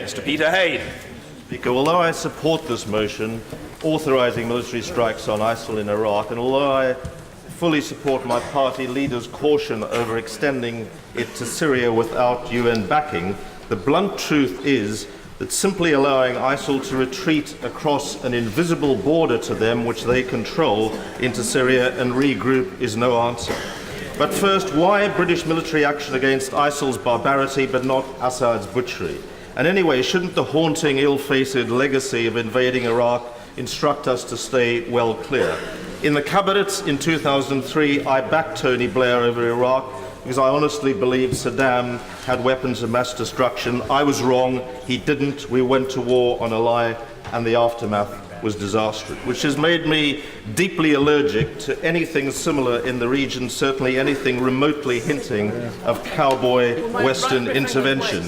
Mr. Peter Hayne. Speaker, although I support this motion authorising military strikes on ISIL in Iraq, and although I fully support my party leader's caution over extending it to Syria without UN backing, the blunt truth is that simply allowing ISIL to retreat across an invisible border to them, which they control, into Syria and regroup is no answer. But first, why British military action against ISIL's barbarity but not Assad's butchery? And anyway, shouldn't the haunting, ill-fated legacy of invading Iraq instruct us to stay well clear? In the cabinet in 2003, I backed Tony Blair over Iraq because I honestly believed Saddam had weapons of mass destruction. I was wrong. He didn't. We went to war on a lie, and the aftermath was disastrous, which has made me deeply allergic to anything similar in the region, certainly anything remotely hinting of cowboy Western intervention.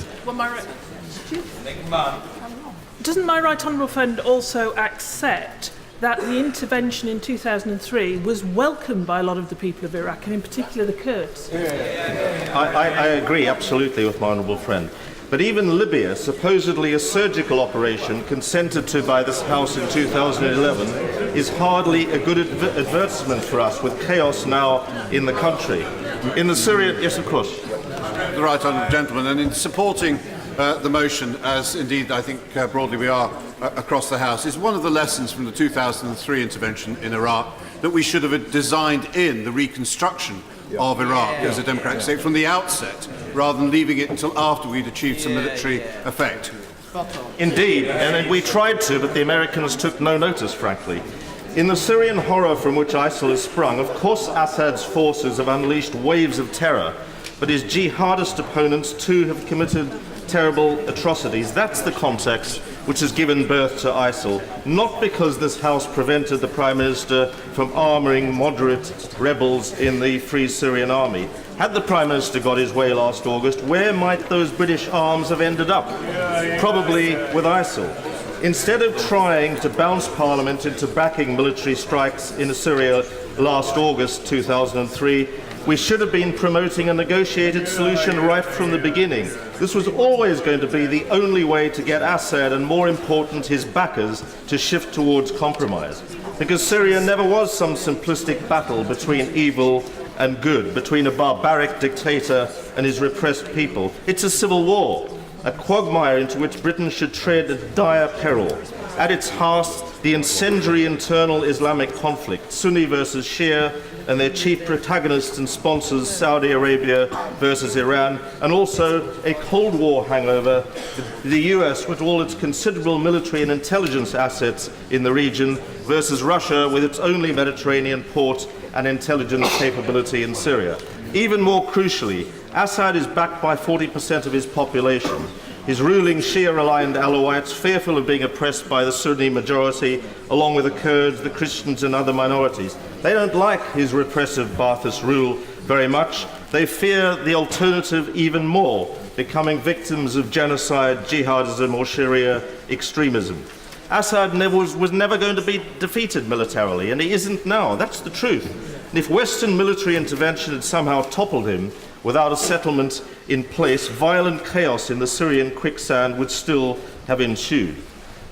Doesn't my right honourable friend also accept that the intervention in 2003 was welcomed by a lot of the people of Iraq, and in particular the Kurds? I agree absolutely with my honourable friend. But even Libya, supposedly a surgical operation consented to by this House in 2011, is hardly a good advertisement for us, with chaos now in the country. In the Syrian... Yes, of course. The right honourable gentleman, and in supporting the motion, as indeed I think broadly we are across the House, is one of the lessons from the 2003 intervention in Iraq that we should have designed in the reconstruction of Iraq as a democratic state from the outset, rather than leaving it until after we'd achieved some military effect. Indeed, and we tried to, but the Americans took no notice, frankly. In the Syrian horror from which ISIL has sprung, of course Assad's forces have unleashed waves of terror, but his jihadist opponents too have committed terrible atrocities. That's the context which has given birth to ISIL, not because this House prevented the Prime Minister from armouring moderate rebels in the Free Syrian Army. Had the Prime Minister got his way last August, where might those British arms have ended up? Probably with ISIL. Instead of trying to bounce Parliament into backing military strikes in Syria last August 2003, we should have been promoting a negotiated solution right from the beginning. This was always going to be the only way to get Assad, and more important, his backers, to shift towards compromise. Because Syria never was some simplistic battle between evil and good, between a barbaric dictator and his repressed people. It's a civil war, a quagmire into which Britain should tread at dire peril. At its heart, the incendiary internal Islamic conflict, Sunni versus Shia, and their chief protagonists and sponsors, Saudi Arabia versus Iran, and also a Cold War hangover, the US with all its considerable military and intelligence assets in the region versus Russia with its only Mediterranean port and intelligence capability in Syria. Even more crucially, Assad is backed by 40% of his population. His ruling Shia-aligned Alawites, fearful of being oppressed by the Sunni majority, along with the Kurds, the Christians and other minorities. They don't like his repressive Ba'athist rule very much. They fear the alternative even more, becoming victims of genocide, jihadism or Sharia extremism. Assad was never going to be defeated militarily, and he isn't now. That's the truth. And if Western military intervention had somehow toppled him, without a settlement in place, violent chaos in the Syrian quicksand would still have ensued.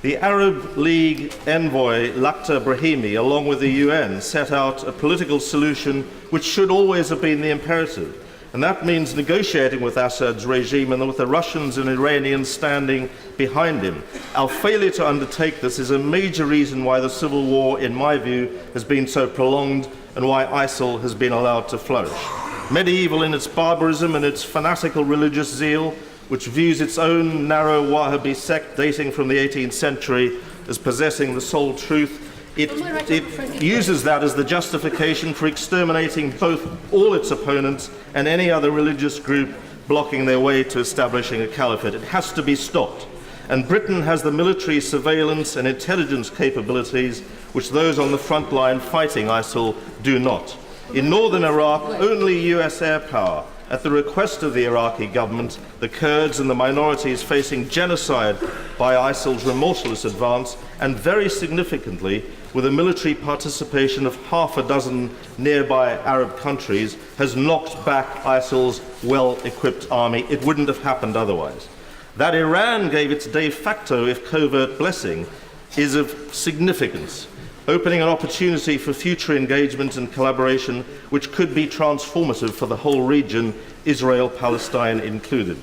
The Arab League envoy Lakhdar Brahimi, along with the UN, set out a political solution which should always have been the imperative. And that means negotiating with Assad's regime and with the Russians and Iranians standing behind him. Our failure to undertake this is a major reason why the civil war, in my view, has been so prolonged and why ISIL has been allowed to flourish. Medieval in its barbarism and its fanatical religious zeal, which views its own narrow Wahhabi sect dating from the 18th century as possessing the sole truth, it uses that as the justification for exterminating both all its opponents and any other religious group blocking their way to establishing a caliphate. It has to be stopped. And Britain has the military surveillance and intelligence capabilities which those on the front line fighting ISIL do not. In northern Iraq, only US air power, at the request of the Iraqi government, the Kurds and the minorities facing genocide by ISIL's remorseless advance, and very significantly, with a military participation of half a dozen nearby Arab countries, has knocked back ISIL's well-equipped army. It wouldn't have happened otherwise. That Iran gave its de facto, if covert, blessing is of significance, opening an opportunity for future engagement and collaboration which could be transformative for the whole region, Israel, Palestine included.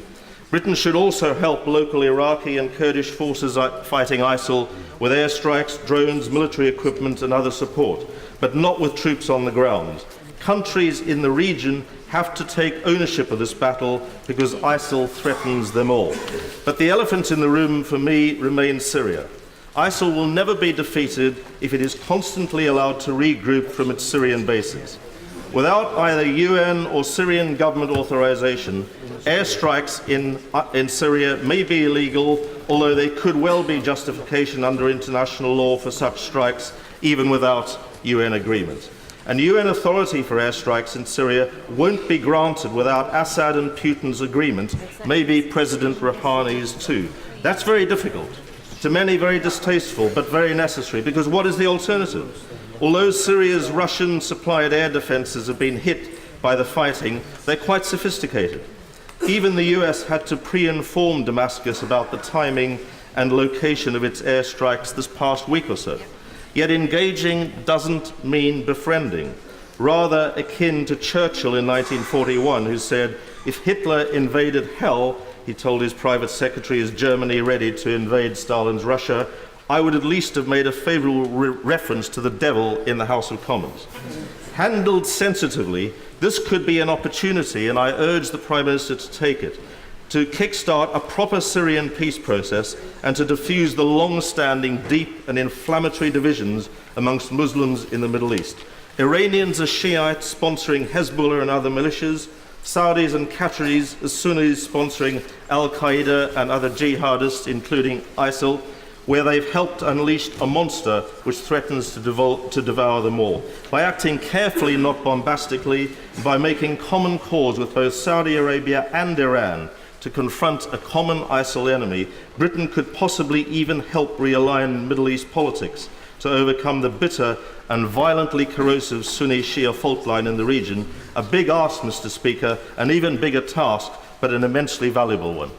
Britain should also help local Iraqi and Kurdish forces fighting ISIL with airstrikes, drones, military equipment and other support, but not with troops on the ground. Countries in the region have to take ownership of this battle because ISIL threatens them all. But the elephant in the room for me remains Syria. ISIL will never be defeated if it is constantly allowed to regroup from its Syrian bases. Without either UN or Syrian government authorization, airstrikes in Syria may be illegal, although there could well be justification under international law for such strikes, even without UN agreement. And UN authority for airstrikes in Syria won't be granted without Assad and Putin's agreement, maybe President Rouhani's too. That's very difficult, to many very distasteful, but very necessary, because what is the alternative? Although Syria's Russian-supplied air defenses have been hit by the fighting, they're quite sophisticated. Even the US had to pre-inform Damascus about the timing and location of its airstrikes this past week or so. Yet engaging doesn't mean befriending, rather akin to Churchill in 1941, who said, if Hitler invaded hell, he told his private secretary, is Germany ready to invade Stalin's Russia? I would at least have made a favourable reference to the devil in the House of Commons. Handled sensitively, this could be an opportunity, and I urge the Prime Minister to take it, to kickstart a proper Syrian peace process and to diffuse the long-standing, deep and inflammatory divisions amongst Muslims in the Middle East. Iranians are Shiites sponsoring Hezbollah and other militias, Saudis and Qataris are Sunnis sponsoring Al-Qaeda and other jihadists, including ISIL, where they've helped unleash a monster which threatens to devour them all. By acting carefully, not bombastically, by making common cause with both Saudi Arabia and Iran to confront a common ISIL enemy, Britain could possibly even help realign Middle East politics to overcome the bitter and violently corrosive Sunni-Shia fault line in the region. A big ask, Mr. Speaker, an even bigger task, but an immensely valuable one.